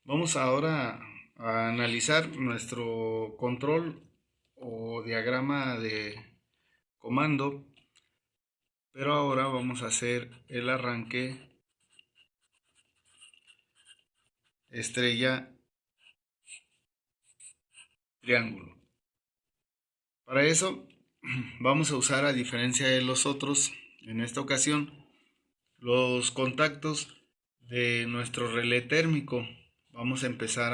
Vamos ahora a analizar nuestro control o diagrama de comando, pero ahora vamos a hacer el arranque estrella triángulo. Para eso vamos a usar, a diferencia de los otros, en esta ocasión, los contactos de nuestro relé térmico. Vamos a empezar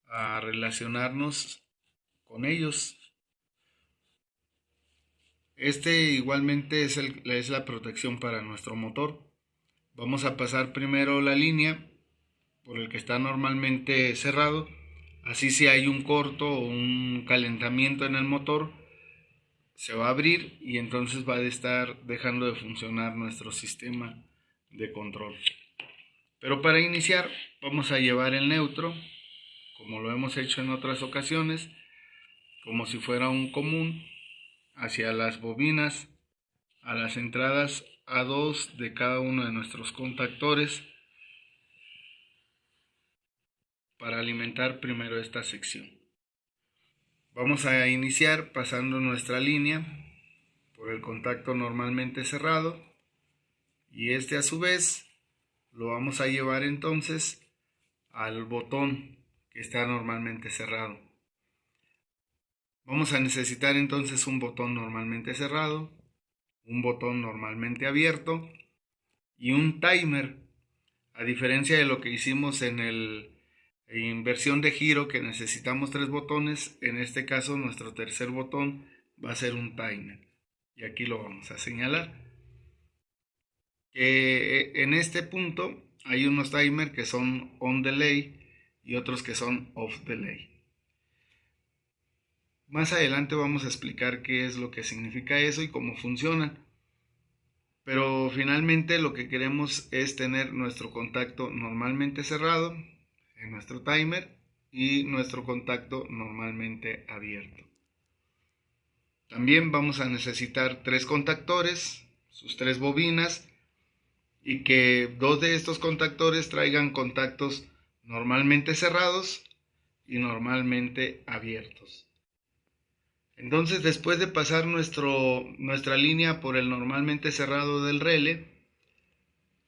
a relacionarnos con ellos. Este igualmente es la protección para nuestro motor. Vamos a pasar primero la línea por el que está normalmente cerrado. Así, si hay un corto o un calentamiento en el motor, se va a abrir y entonces va a estar dejando de funcionar nuestro sistema de control. Pero para iniciar vamos a llevar el neutro, como lo hemos hecho en otras ocasiones, como si fuera un común, hacia las bobinas, a las entradas A2 de cada uno de nuestros contactores, para alimentar primero esta sección. Vamos a iniciar pasando nuestra línea por el contacto normalmente cerrado, y este a su vez lo vamos a llevar entonces al botón que está normalmente cerrado. Vamos a necesitar entonces un botón normalmente cerrado, un botón normalmente abierto y un timer. A diferencia de lo que hicimos en el inversión de giro, que necesitamos 3 botones, en este caso nuestro tercer botón va a ser un timer. Y aquí lo vamos a señalar. En este punto hay unos timers que son on delay y otros que son off delay. Más adelante vamos a explicar qué es lo que significa eso y cómo funcionan. Pero finalmente lo que queremos es tener nuestro contacto normalmente cerrado en nuestro timer y nuestro contacto normalmente abierto. También vamos a necesitar 3 contactores, sus 3 bobinas, y que 2 de estos contactores traigan contactos normalmente cerrados y normalmente abiertos. Entonces, después de pasar nuestra línea por el normalmente cerrado del relé,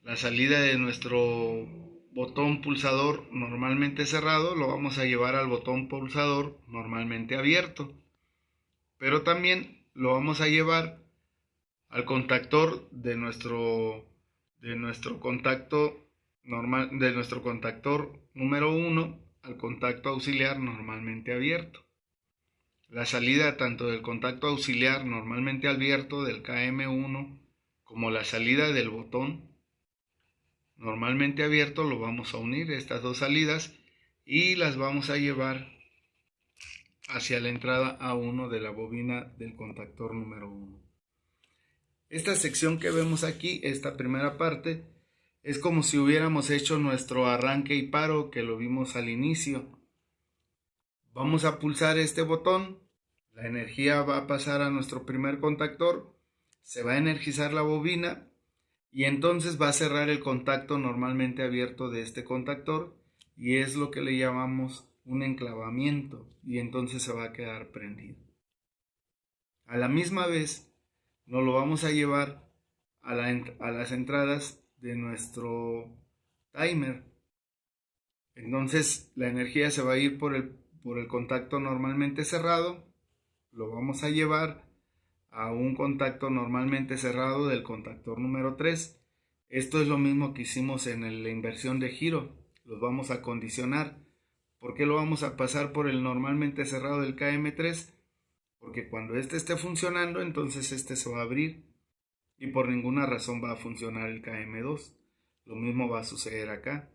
la salida de nuestro botón pulsador normalmente cerrado lo vamos a llevar al botón pulsador normalmente abierto, pero también lo vamos a llevar al contactor de nuestro contactor número 1 al contacto auxiliar normalmente abierto. La salida tanto del contacto auxiliar normalmente abierto del KM1 como la salida del botón normalmente abierto lo vamos a unir, estas dos salidas, y las vamos a llevar hacia la entrada A1 de la bobina del contactor número 1. Esta sección que vemos aquí, esta primera parte, es como si hubiéramos hecho nuestro arranque y paro que lo vimos al inicio. Vamos a pulsar este botón, la energía va a pasar a nuestro primer contactor, se va a energizar la bobina y entonces va a cerrar el contacto normalmente abierto de este contactor, y es lo que le llamamos un enclavamiento, y entonces se va a quedar prendido. A la misma vez nos lo vamos a llevar a las entradas de nuestro timer. Entonces la energía se va a ir por el contacto normalmente cerrado, lo vamos a llevar a un contacto normalmente cerrado del contactor número 3. Esto es lo mismo que hicimos en la inversión de giro. Los vamos a condicionar. ¿Por qué lo vamos a pasar por el normalmente cerrado del KM3? Porque cuando este esté funcionando, entonces este se va a abrir y por ninguna razón va a funcionar el KM2. Lo mismo va a suceder acá.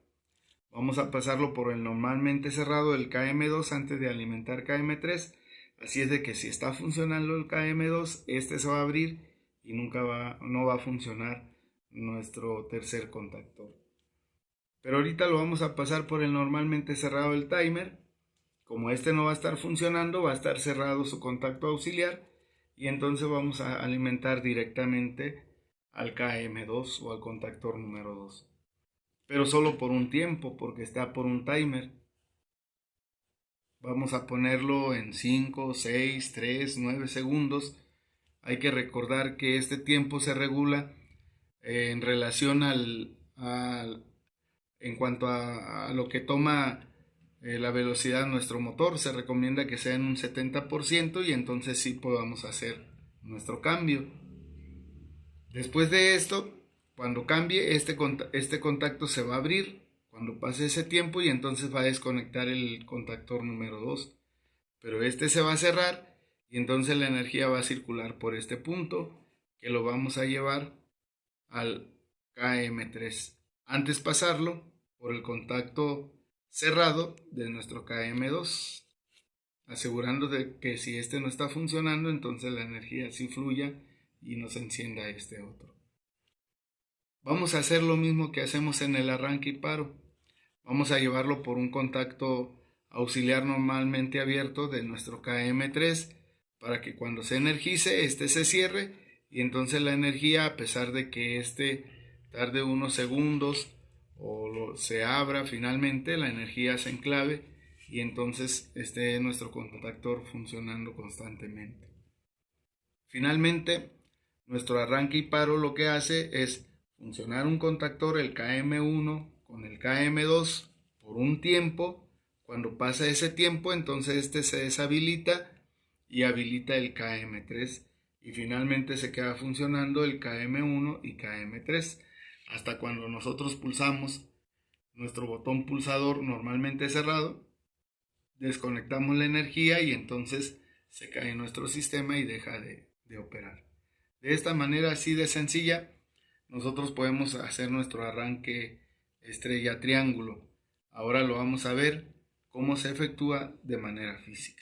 Vamos a pasarlo por el normalmente cerrado del KM2 antes de alimentar KM3. Así es de que si está funcionando el KM2, este se va a abrir y no va a funcionar nuestro tercer contactor. Pero ahorita lo vamos a pasar por el normalmente cerrado del timer. Como este no va a estar funcionando, va a estar cerrado su contacto auxiliar y entonces vamos a alimentar directamente al KM2 o al contactor número 2. pero solo por un tiempo, porque está por un timer. Vamos a ponerlo en 5, 6, 3, 9 segundos. Hay que recordar que este tiempo se regula en relación en cuanto a lo que toma la velocidad de nuestro motor. Se recomienda que sea en un 70% y entonces sí podamos hacer nuestro cambio. Después de esto, cuando cambie, este contacto se va a abrir cuando pase ese tiempo y entonces va a desconectar el contactor número 2. Pero este se va a cerrar y entonces la energía va a circular por este punto que lo vamos a llevar al KM3. Antes pasarlo por el contacto cerrado de nuestro KM2, asegurando de que si este no está funcionando, entonces la energía sí fluya y nos encienda este otro. Vamos a hacer lo mismo que hacemos en el arranque y paro. Vamos a llevarlo por un contacto auxiliar normalmente abierto de nuestro KM3 para que cuando se energice, este se cierre y entonces la energía, a pesar de que este tarde unos segundos o se abra finalmente, la energía se enclave y entonces esté nuestro contactor funcionando constantemente. Finalmente, nuestro arranque y paro lo que hace es funcionar un contactor, el KM1, con el KM2 por un tiempo. Cuando pasa ese tiempo, entonces este se deshabilita y habilita el KM3 y finalmente se queda funcionando el KM1 y KM3 hasta cuando nosotros pulsamos nuestro botón pulsador normalmente cerrado, desconectamos la energía y entonces se cae nuestro sistema y deja de operar. De esta manera así de sencilla, nosotros podemos hacer nuestro arranque estrella triángulo. Ahora lo vamos a ver cómo se efectúa de manera física.